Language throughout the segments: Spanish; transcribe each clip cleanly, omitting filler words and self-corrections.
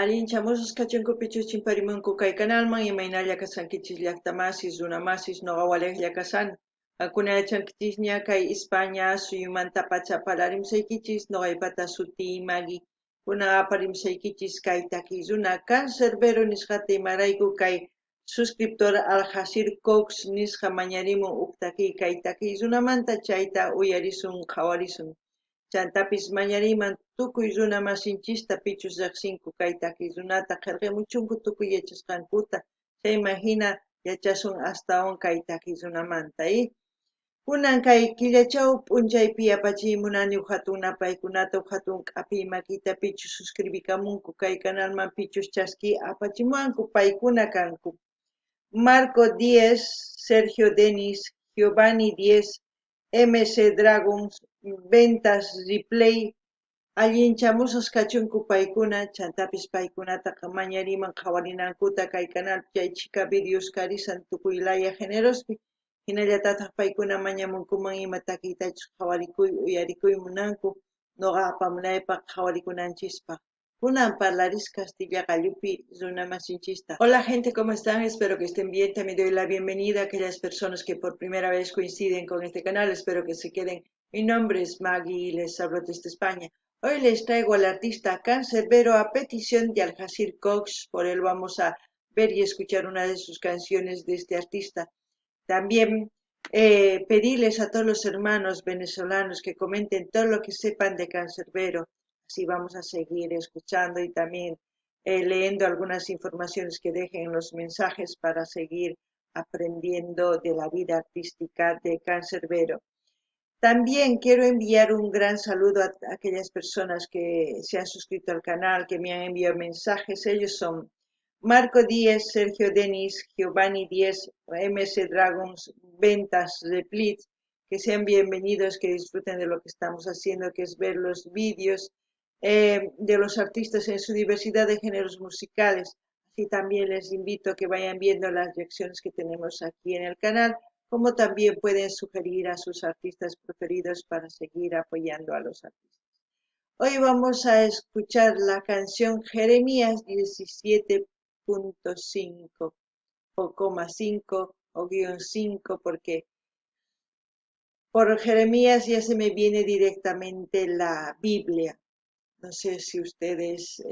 Allinchamusas kachankupichus chimparimunku kay kanalman imaynalla kasankichis llaqtamasis runamasis noqa waliqlla kasani. Hakuna yachankichikña kay España suyumanta pacha palarimsaykichis noqaypata suti magi kuna aparimsaykichis kay takiy runa Cancerbero nisqata imarayku kay suscriptor Aljacir Cox nisqa mañarimun uk takiy kay takiy runamanta chayta uyarisun qhawarisun. Chantapis mañariman tukuy runa masinchista pichus riqsinku kay takiy runata qillqamuchunku tukuy yachasqankuta chayman hina yachasun astawan kay takiy runamanta kunan kay killachaw p'unchaypi yapachiymunani hatun napaykunata hatun k'api makita pichus suscribikamunku kay kanalman pichus chaski apachimuwanku paykuna kanku Marco Díez, Sergio Denis, Giovanni Díez, MC Dragons, Ventas Replay, allinchamusas kachunku paykuna chantapis paykunata mañariman qhawarinankuta kay canal chaychika videos karisan tukuylaya generospi hinallatataq paykuna mañamunkuman ima takiytachus qhawarikuy uyarikuy munanku noqa apamunaypaq qhawarikunanchispa kunan parlaris Castilla Gallupi runa masinchista. Hola gente, ¿cómo están? Espero que estén bien. También doy la bienvenida a aquellas personas que por primera vez coinciden con este canal. Espero que se queden. Mi nombre es Maggie y les hablo desde España. Hoy les traigo al artista Cancerbero a petición de Aljacir Cox. Por él vamos a ver y escuchar una de sus canciones de este artista. También pedirles a todos los hermanos venezolanos que comenten todo lo que sepan de Cancerbero. Así vamos a seguir escuchando y también leyendo algunas informaciones que dejen en los mensajes para seguir aprendiendo de la vida artística de Cancerbero. También quiero enviar un gran saludo a aquellas personas que se han suscrito al canal, que me han enviado mensajes. Ellos son Marco Díez, Sergio Denis, Giovanni Díez, MS Dragons, Ventas Replit, que sean bienvenidos, que disfruten de lo que estamos haciendo, que es ver los vídeos de los artistas en su diversidad de géneros musicales. Así también les invito a que vayan viendo las reacciones que tenemos aquí en el canal, como también pueden sugerir a sus artistas preferidos para seguir apoyando a los artistas. Hoy vamos a escuchar la canción Jeremías 17.5 o coma 5 o guión 5 porque por Jeremías ya se me viene directamente la Biblia. No sé si ustedes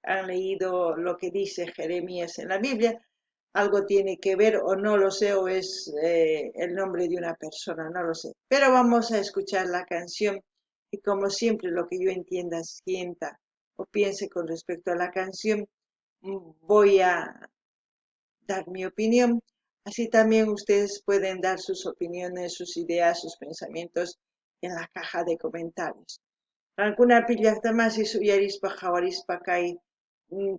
han leído lo que dice Jeremías en la Biblia. Algo tiene que ver o no lo sé o es el nombre de una persona, no lo sé. Pero vamos a escuchar la canción y como siempre lo que yo entienda, sienta o piense con respecto a la canción, voy a dar mi opinión. Así también ustedes pueden dar sus opiniones, sus ideas, sus pensamientos en la caja de comentarios. Alguna llaqtamasi suyarispa hawarispa kay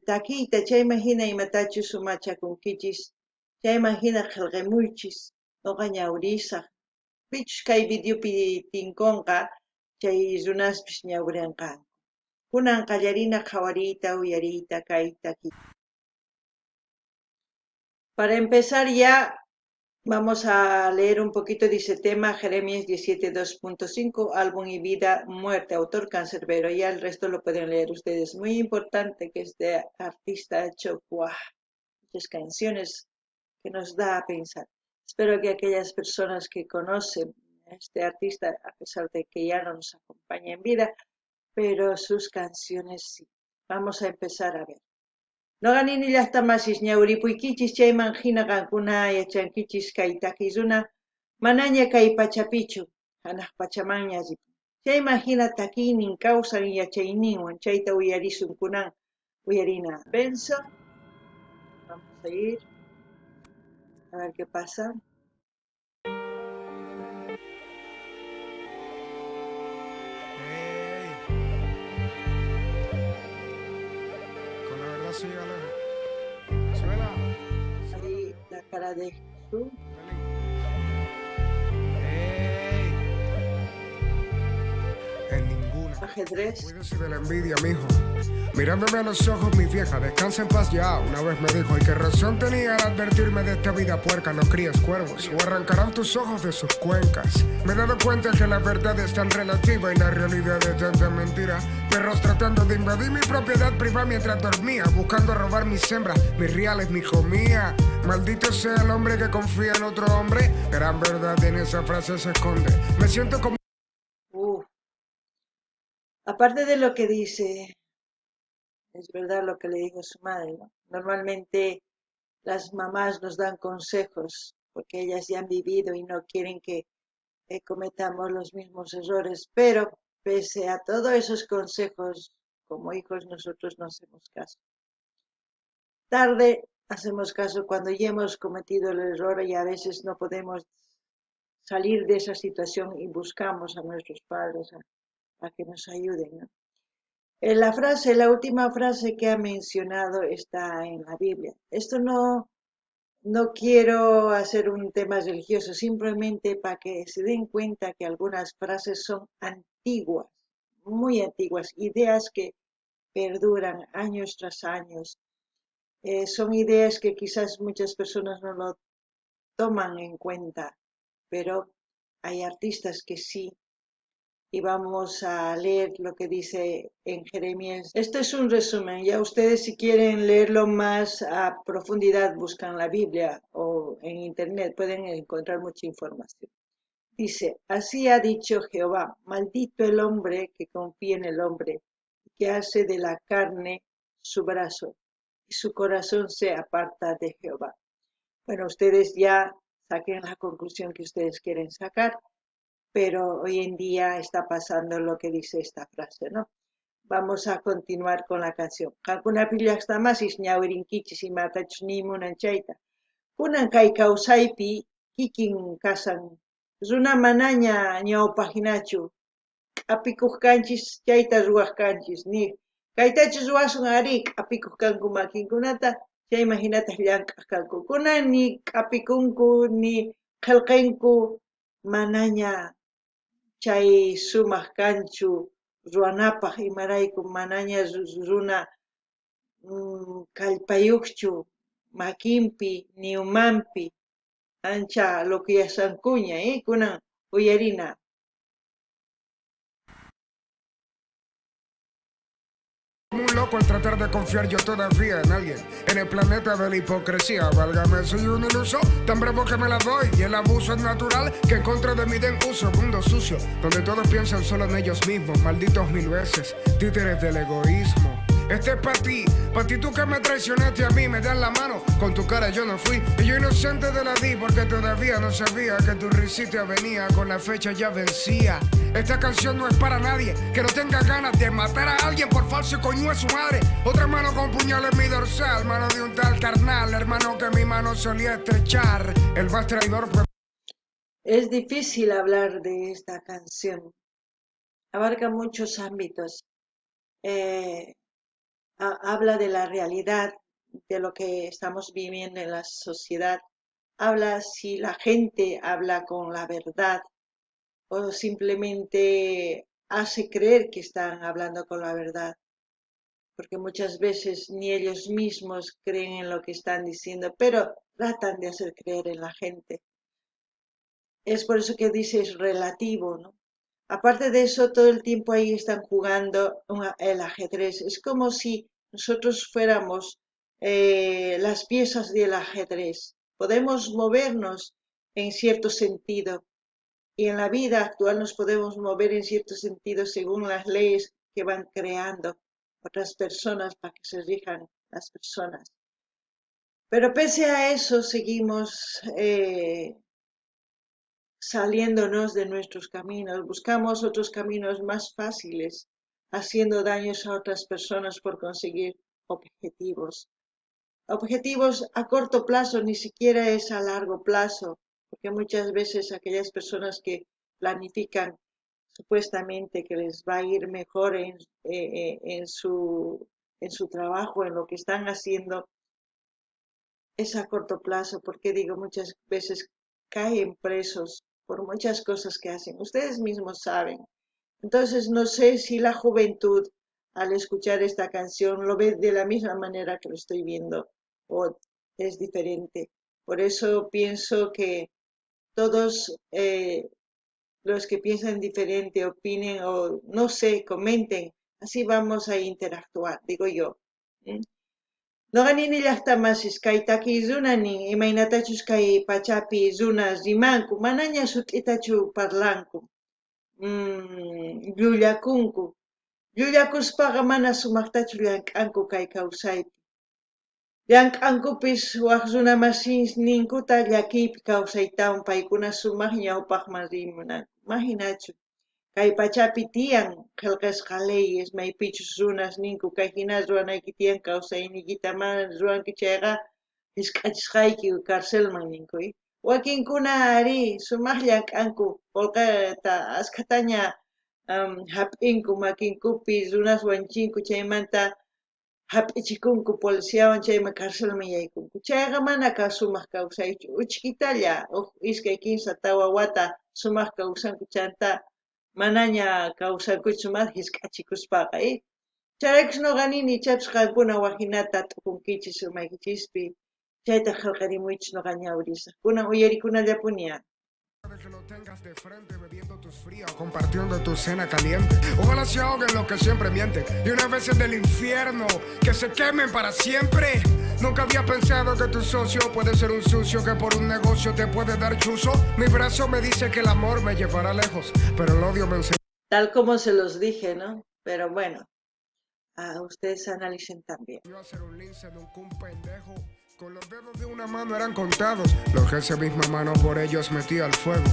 takiyta chayman hina imatachus sumachakunkichis chayman hina qillqamuychis noqa ñawrisaq pichus kay videopi tinkunqa chay runaspis ñawrinqanku kunan qallarina qhawariyta uyariyta kay takiy. Para empezar ya vamos a leer un poquito de ese tema, Jeremías 17.2.5, álbum y vida, muerte, autor Cancerbero. Ya el resto lo pueden leer ustedes. Muy importante que este artista ha hecho muchas canciones que nos da a pensar. Espero que aquellas personas que conocen a este artista, a pesar de que ya no nos acompaña en vida, pero sus canciones sí. Vamos a empezar a ver. Noqanini llaqtamasis ñawripuykichis chayman hina qankuna yachankichis kay takiy runa manaña kay pachapichu hanaq pachamanña ripun chayman hina takiynin kawsan yachayninwan chayta uyarisun kunan uyarina pensa. Vamos a ir a ver qué pasa. Con la verdad sí, Alejo. Suena. Ahí la cara de Jesús. Ey. En ninguna. ajedrez. Cuídese de la envidia, mijo. Mirándome a los ojos, mi vieja, descansa en paz ya. Una vez me dijo, y qué razón tenía al advertirme de esta vida puerca, no críes cuervos, o arrancarán tus ojos de sus cuencas. Me he dado cuenta que la verdad es tan relativa y la realidad es tanta mentira. Perros tratando de invadir mi propiedad privada mientras dormía, buscando robar mis hembras, mis reales, mi comida. Maldito sea el hombre que confía en otro hombre. Gran verdad en esa frase se esconde. Me siento como... Aparte de lo que dice, es verdad lo que le dijo su madre, ¿no? Normalmente las mamás nos dan consejos porque ellas ya han vivido y no quieren que cometamos los mismos errores, pero pese a todos esos consejos, como hijos nosotros no hacemos caso. Tarde hacemos caso cuando ya hemos cometido el error y a veces no podemos salir de esa situación y buscamos a nuestros padres a que nos ayuden, ¿no? La última frase que ha mencionado está en la Biblia. Esto no quiero hacer un tema religioso, simplemente para que se den cuenta que algunas frases son antiguas, muy antiguas, ideas que perduran años tras años. Son ideas que quizás muchas personas no lo toman en cuenta, pero hay artistas que sí. Y vamos a leer lo que dice en Jeremías. Esto es un resumen, ya ustedes si quieren leerlo más a profundidad buscan la Biblia o en internet, pueden encontrar mucha información. Dice, así ha dicho Jehová, maldito el hombre que confía en el hombre, que hace de la carne su brazo, y su corazón se aparta de Jehová. Bueno, ustedes ya saquen la conclusión que ustedes quieren sacar, pero hoy en día está pasando lo que dice esta frase, ¿no? Vamos a continuar con la canción. Hakuna pillaxtamasis ñawirinkichis imatachus nimunanchayta. Kunan kay kawsaypi kikin kasan runa manaña ñawpajinachu q'apikuq kanchis chayta ruwaq kanchis ni kaytachus ruwasun ari q'apikuq kanku makinkunata chayman hinataq llank'aq kanku kunan ni q'apikunku ni qillqinku manaña chay sumaq kanchu ruwanapaq imarayku manaña runa kallpayuqchu makinpi ni umanpi ancha loqyasankuña kunan uyarina. Como un loco al tratar de confiar yo todavía en alguien. En el planeta de la hipocresía, válgame, soy un iluso, tan bravo que me la doy. Y el abuso es natural, que en contra de mí den uso. Mundo sucio, donde todos piensan solo en ellos mismos. Malditos mil veces, títeres del egoísmo. Este es pa' ti tú que me traicionaste a mí, me das la mano, con tu cara yo no fui. Y yo inocente de la di porque todavía no sabía que tu risita venía, con la fecha ya vencía. Esta canción no es para nadie que no tenga ganas de matar a alguien por falso y coño a su madre. Otra mano con puñal en mi dorsal, mano de un tal carnal, hermano que mi mano solía estrechar. El más traidor fue... Es difícil hablar de esta canción. Abarca muchos ámbitos. Habla de la realidad, de lo que estamos viviendo en la sociedad. Habla si la gente habla con la verdad o simplemente hace creer que están hablando con la verdad, porque muchas veces ni ellos mismos creen en lo que están diciendo, pero tratan de hacer creer en la gente. Es por eso que dice es relativo, ¿no? Aparte de eso, todo el tiempo ahí están jugando el ajedrez. Es como si nosotros fuéramos las piezas del ajedrez. Podemos movernos en cierto sentido y en la vida actual nos podemos mover en cierto sentido según las leyes que van creando otras personas para que se rijan las personas. Pero pese a eso, seguimos saliéndonos de nuestros caminos, buscamos otros caminos más fáciles, haciendo daños a otras personas por conseguir objetivos. Objetivos a corto plazo, ni siquiera es a largo plazo, porque muchas veces aquellas personas que planifican supuestamente que les va a ir mejor en su trabajo, en lo que están haciendo, es a corto plazo, porque digo, muchas veces caen presos por muchas cosas que hacen. Ustedes mismos saben, Entonces no sé si la juventud al escuchar esta canción lo ve de la misma manera que lo estoy viendo o es diferente. Por eso pienso que todos los que piensan diferente opinen o no sé, comenten. Así vamos a interactuar, digo yo. ¿Mm? Noqanini llaqtamasis kay takizunanin imaynatachus kay pachapi runas rimanku manaña sut'itachu parlanku llullakunku llullakuspaqa mana sumaqtachu llank'anku kay kawsaypi llank'ankupis waq runamasisninkuta llakiypi kawsaytawan paykuna sumaq ñawpaqman rimunanku imaginachu kay pachapi tiyan qillqisqa leyes maypichus runas ninku kay hina ruwanayki tiyan kawsayniykita mana ruwanki chayqa hisk'achisqayki karcelman ninkuy wakinkuna ari sumaq llank'anku qullqita askataña hap'inku makinkupi runas wanchinku chaymanta hap'ichikunku policiawan chayman karcelman yaykunku chayqa mana sumaq kawsaychu uchkitalla iskay kimsa tawa wata sumaq kawsanku chanta manaña kawsankuchu mas hisk'achikuspaqa chayraykus nuqa nini ichapish qankuna wakinata t'ukunkichis umaykichispi chayta qillqarimuychis nuqa ñawirisaq kunan uyarikunallapuña. De que lo tengas de frente bebiendo tus frías, compartiendo tu cena caliente. Ojalá se ahoguen los que siempre mienten y unas veces del infierno que se quemen para siempre. Nunca había pensado que tu socio puede ser un sucio que por un negocio te puede dar chuzo. Mi brazo me dice que el amor me llevará lejos, pero el odio me enseña. Tal como se los dije, ¿no? Pero bueno, ustedes analicen también. Yo a ser un lince, nunca un pendejo. Con los dedos de una mano eran contados los que esa misma mano por ellos metía al fuego.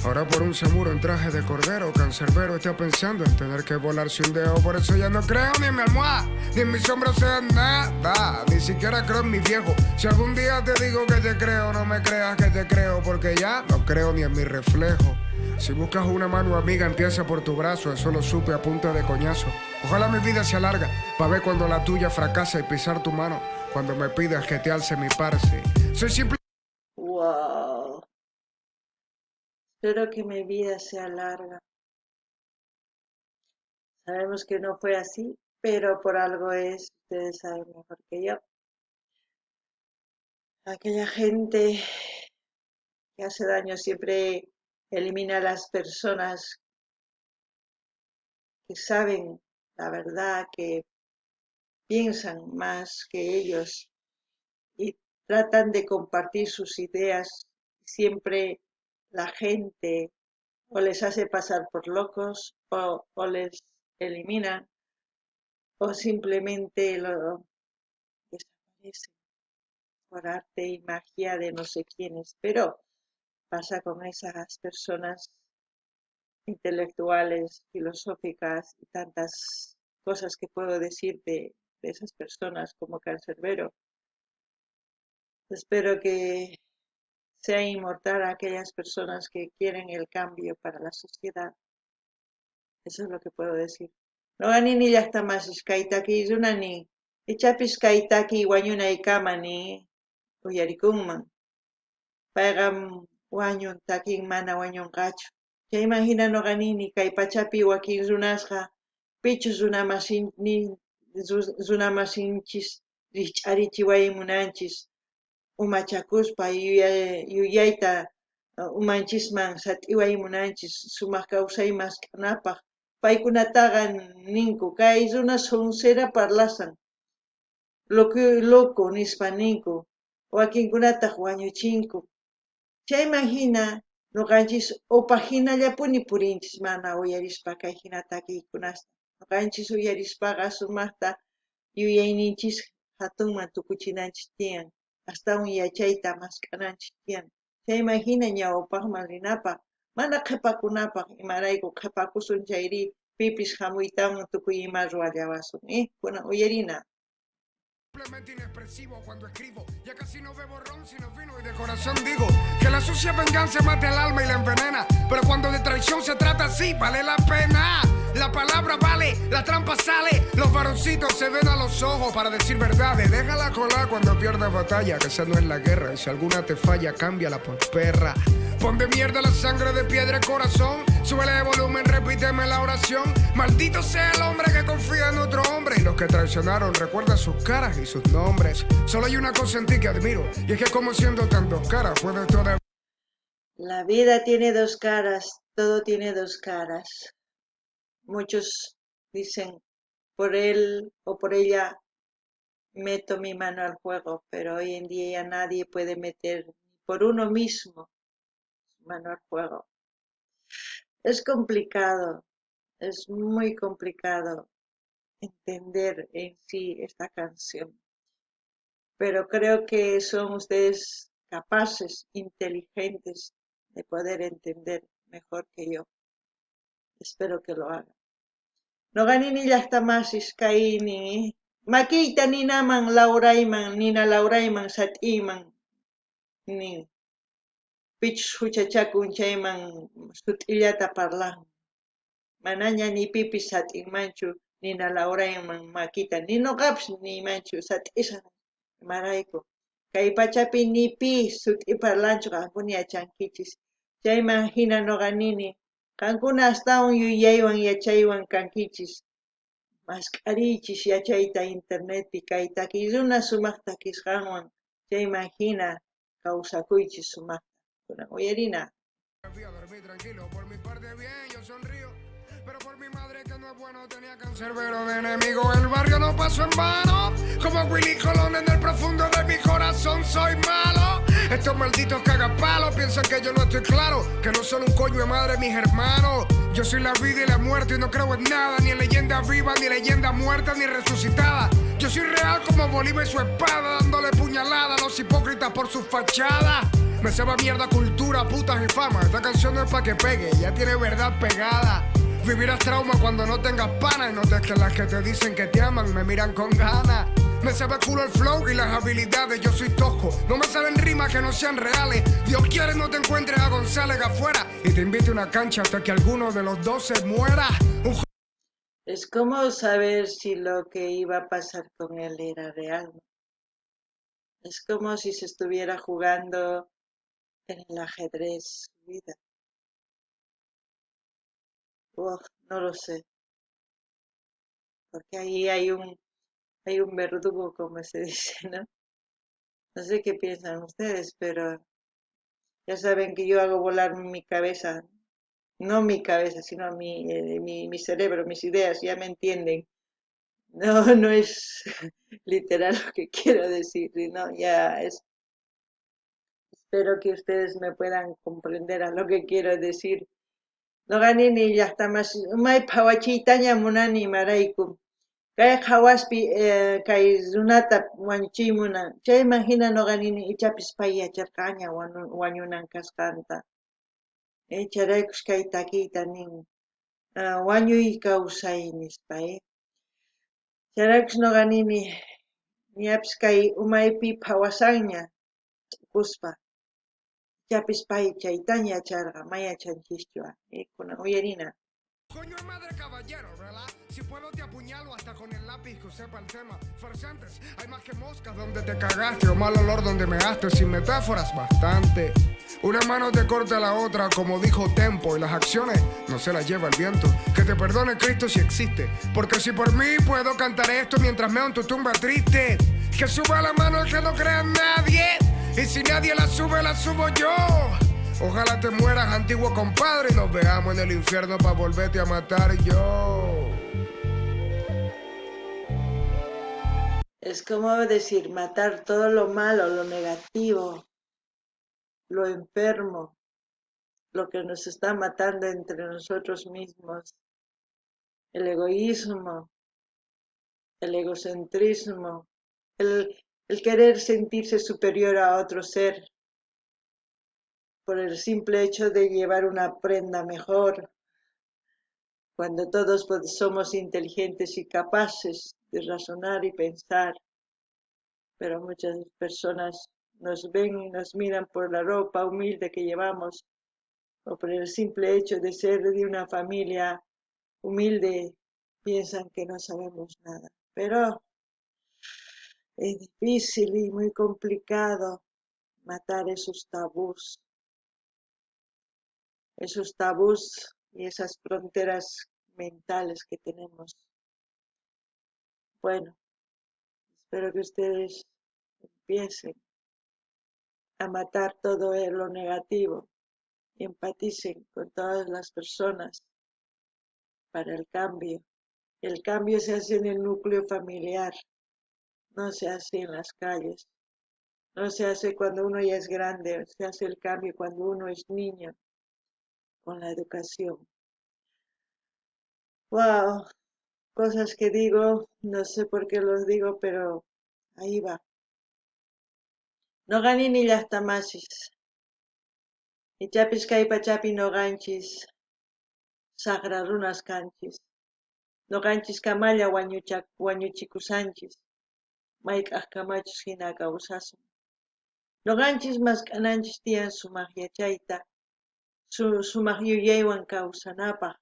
Ahora por un seguro en traje de cordero, cancerbero está pensando en tener que volarse un dedo. Por eso ya no creo ni en mi almohada, ni en mis hombros sea nada. Ni siquiera creo en mi viejo. Si algún día te digo que te creo, no me creas que te creo, porque ya no creo ni en mi reflejo. Si buscas una mano amiga, empieza por tu brazo. Eso lo supe a punta de coñazo. Ojalá mi vida sea larga, para ver cuando la tuya fracasa y pisar tu mano. Cuando me pidas que te alce mi parce. Soy simple. Wow. Espero que mi vida sea larga. Sabemos que no fue así, pero por algo es, ustedes saben mejor que yo. Aquella gente que hace daño siempre elimina a las personas que saben la verdad, que piensan más que ellos y tratan de compartir sus ideas. Siempre la gente o les hace pasar por locos o les eliminan o simplemente lo desaparecen por arte y magia de no sé quiénes. Pero pasa con esas personas intelectuales, filosóficas y tantas cosas que puedo decir de esas personas como Cancerbero. Espero que sea inmortal a aquellas personas que quieren el cambio para la sociedad. Eso es lo que puedo decir. Noqanini llaqtamasis kaytaki runani ichapis kaytaki wañunaykamani uyarikunman. Payqa wañun takin mana wañunqachu. Chayman hina noqanini kay pachapi wakin runasqa pichus runamasinchis rikch'arichiwaymunanchis umachakuspa yuyayta umanchisman sat'iwaymunanchis sumaq kawsay maskanapaq paykunataqa ninku kay runa soncera parlasan loco nispa ninku wakinkunataq wañuchinku chayman hina nuqanchis upajinallapuni purinchis mana uyarispa kay hina takiykunasta nuqanchis uyarispaqa sumaqta yuyayninchis hatunman tukuchinanchis tiyan astawan yachayta maskananchis tiyan chayman hina ñawpaqman rinapaq mana qhipakunapaq imarayku qhipakusun chayri pipis hamuytawan tukuy ima ruwallawasun kunan uyarina. Simplemente inexpresivo cuando escribo. Ya casi no bebo ron sino vino y de corazón digo que la sucia venganza mata el alma y la envenena. Pero cuando de traición se trata así, vale la pena. La palabra vale, la trampa sale. Los varoncitos se ven a los ojos para decir verdades. Déjala colar cuando pierdas batalla, que esa no es la guerra. Y si alguna te falla, cámbiala por perra. Pon de mierda la sangre de piedra y corazón. Súbele de volumen, repíteme la oración. Maldito sea el hombre que confía en otro hombre. Y los que traicionaron, recuerda sus caras y sus nombres. Solo hay una cosa en ti que admiro, y es que como siendo tan dos caras, puedes toda. La vida tiene dos caras, todo tiene dos caras. Muchos dicen, por él o por ella meto mi mano al fuego, pero hoy en día ya nadie puede meter por uno mismo su mano al fuego. Es complicado, es muy complicado entender en sí esta canción, pero creo que son ustedes capaces, inteligentes de poder entender mejor que yo. Espero que lo hagan. No ganini llaqtamasis kayni makiyta ninaman Laurayman nina Laurayman sat'iman nin pichus huchachakun chayman sut'illata parlan manaña ni pipis sat'inmanchu nina Laurayman makita ni nuqapish nimanchu sat'isqa imarayku kay pachapi ni pi sut'i parlanchu qankuna yachankichis chayman hina nuqa nini qankuna astawan yuyaywan yachaywan kankichis masq'arichis yachayta internetpi kay takiyuna sumaq takisqanwan chayman hina kawsakuychis sumaqta kunan uyarina. Fui a dormir tranquilo, por mi parte bien, yo sonrío. Pero por mi madre que no es bueno tenía cancerbero de enemigo. El barrio no pasó en vano. Como Willy Colón en el profundo de mi corazón soy malo. Estos malditos cagapalos piensan que yo no estoy claro. Que no son un coño de madre mis hermanos. Yo soy la vida y la muerte y no creo en nada. Ni en leyenda viva, ni leyenda muerta, ni resucitada. Yo soy real como Bolívar y su espada, dándole puñalada a los hipócritas por sus fachadas. Me sabe mierda cultura, putas y fama. Esta canción no es pa' que pegue, ya tiene verdad pegada. Vivirás trauma cuando no tengas pana y notes que las que te dicen que te aman me miran con ganas. Me sabe culo el flow y las habilidades, yo soy tosco. No me saben rimas que no sean reales. Dios quiere no te encuentres a González afuera y te invite a una cancha hasta que alguno de los dos se muera. Es como saber si lo que iba a pasar con él era real. Es como si se estuviera jugando en el ajedrez su vida. Uf, no lo sé, porque ahí hay un verdugo, como se dice, ¿no? No sé qué piensan ustedes, pero ya saben que yo hago volar mi cabeza, no mi cabeza, sino mi cerebro, mis ideas, ya me entienden. No, no es literal lo que quiero decir, no, ya es, espero que ustedes me puedan comprender a lo que quiero decir. No ganini llaqtamas umay phawachiytaña munani marayku. Kay hawaspi kay runata wañuchimunan. Chayman hina noqanini ichapis pay yacharqaña wañunan kasqanta. Charaykush kay takiyta nin wañuy kawsay nispa. Charaykush noqanini ñapis kay umaypi phawasanña kuspa. Ichapis pay chaytaña yacharqa mayachanchikchu. Kunan uyarina. Coño de madre caballero, ¿verdad? Si puedo te apuñalo hasta con el lápiz que sepa el tema. Farsantes, hay más que moscas donde te cagaste o mal olor donde me measte. Sin metáforas, bastante. Una mano te corta la otra, como dijo Tempo, y las acciones no se las lleva el viento. Que te perdone Cristo si existe, porque si por mí puedo cantar esto mientras meo en tu tumba triste. Que suba la mano el que no crea en nadie, y si nadie la sube, la subo yo. Ojalá te mueras, antiguo compadre, y nos veamos en el infierno para volverte a matar yo. Es como decir, matar todo lo malo, lo negativo, lo enfermo, lo que nos está matando entre nosotros mismos, el egoísmo, el egocentrismo, el querer sentirse superior a otro ser por el simple hecho de llevar una prenda mejor, cuando todos somos inteligentes y capaces de razonar y pensar, pero muchas personas nos ven y nos miran por la ropa humilde que llevamos o por el simple hecho de ser de una familia humilde, piensan que no sabemos nada. Pero es difícil y muy complicado matar esos tabús y esas fronteras mentales que tenemos. Bueno, espero que ustedes empiecen a matar todo lo negativo y empaticen con todas las personas para el cambio. El cambio se hace en el núcleo familiar, no se hace en las calles, no se hace cuando uno ya es grande, se hace el cambio cuando uno es niño, con la educación. Wow, cosas que digo, no sé por qué los digo, pero ahí va. No gani ni llaqtamasis, ichapis kay pachapi noqanchis saqra runas kanchis, noqanchis kamalla wañuchikusanchis, mayk'aq kamachus hina kawsasun. Noqanchis mask'ananchis tiyan sumaq yachayta, sumaq yuyaywan kawsanapaq.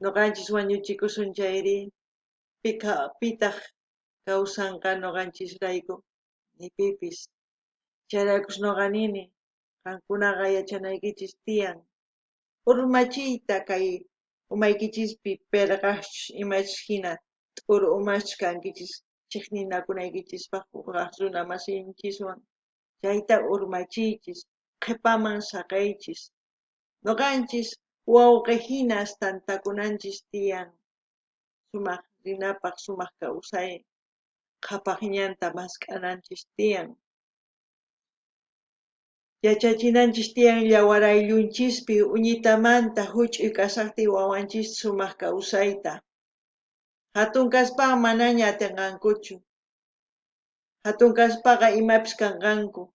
Noqanchis wañuchikusun chayri, pitaq kawsanqa noqanchisrayku, ni pipis. Chayraykush noqanini, qankunaqa yachanaykichis tiyan, urmachiyta kay umaykichispi pirqash imachus hina t'uru umash kankichis chiqninakunaykichispaq kaq runa masinchiswan, chayta urmachiychis, qhipaman saqaychis. Noqanchis wawqi hinas tantakunanchis tiyan, sumaq rinapaq sumaq kawsay qhapaqñanta mask'ananchis tiyan. Yachachinanchis tiyan yawar ayllunchispi uñitamanta huch'uy kasaqtin wawanchis sumaq kawsayta. Hatun kaspaqa manaña atinqankuchu. Hatun kaspaqa imapis kanqanku.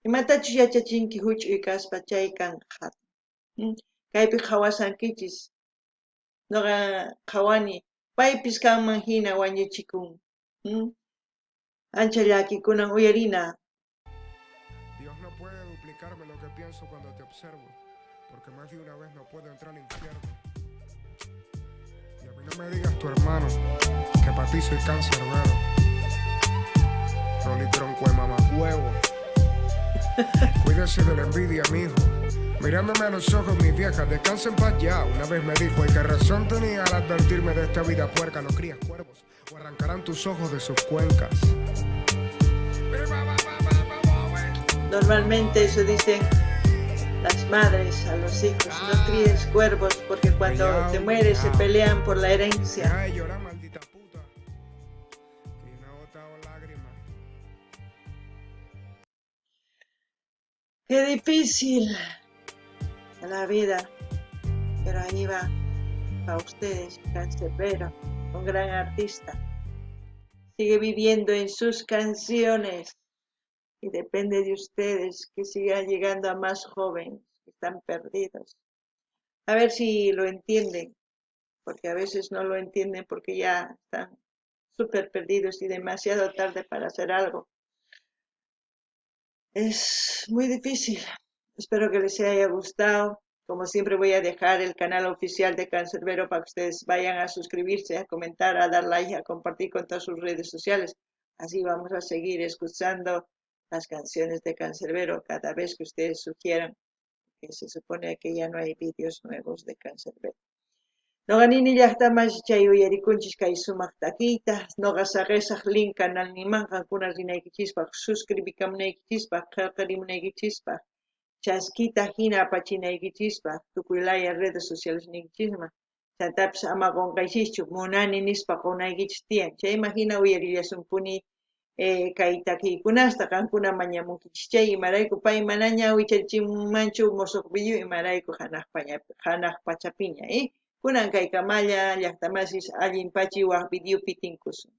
Imatachus yachachinki huch'uy kaspa chay kanqa. Kaypi qhawasankichis. Noqa qhawani, paypis kanman hina wañuchikun. Ancha llakikunan uyarina. Dios no puede duplicarme lo que pienso cuando te observo, porque más de una vez no puedo entrar al infierno. Y a mí no me digas tu hermano, que para ti soy cancerbero. Rolly tronco de mamahuevo. Cuídese de la envidia, mijo. Mirándome a los ojos, mis viejas, descansen paz ya. Una vez me dijo, ¿y qué razón tenía al advertirme de esta vida puerca? No crías cuervos, o arrancarán tus ojos de sus cuencas. Normalmente eso dicen las madres a los hijos, no críes cuervos porque cuando te mueres se pelean por la herencia. Ay, llora, maldita puta, que no ha botado lágrimas. Qué difícil la vida, pero ahí va, para ustedes, Canserbero, un gran artista. Sigue viviendo en sus canciones y depende de ustedes que sigan llegando a más jóvenes que están perdidos. A ver si lo entienden, porque a veces no lo entienden porque ya están súper perdidos y demasiado tarde para hacer algo. Es muy difícil. Espero que les haya gustado. Como siempre voy a dejar el canal oficial de Canserbero para que ustedes vayan a suscribirse, a comentar, a dar like, a compartir con todas sus redes sociales. Así vamos a seguir escuchando las canciones de Canserbero cada vez que ustedes sugieran, que se supone que ya no hay vídeos nuevos de Canserbero. Noqanini llaqtamas chay uyarikunchis kay sumaq takiyta, noqa saqesaq link canal nimanqankuna rinaykichispaq, suscribikamunaykichispaq, qillqarimunaykichispaq, chaskita hina apachinaykichispaq, tukuylaya redes sociales ninkichisman, chantapis ama qunqaysischu, munani nispa qunaykichis tiyan, chayman hina uyarillasunpuni kay takiykunasta qankuna mañamunkichis chay imarayku pay manaña wicharichimunmanchu musuq video imarayku hanaq pachapiña, kunan kay kamalla llaqtamasis allin pachi waq videopi tinkusun.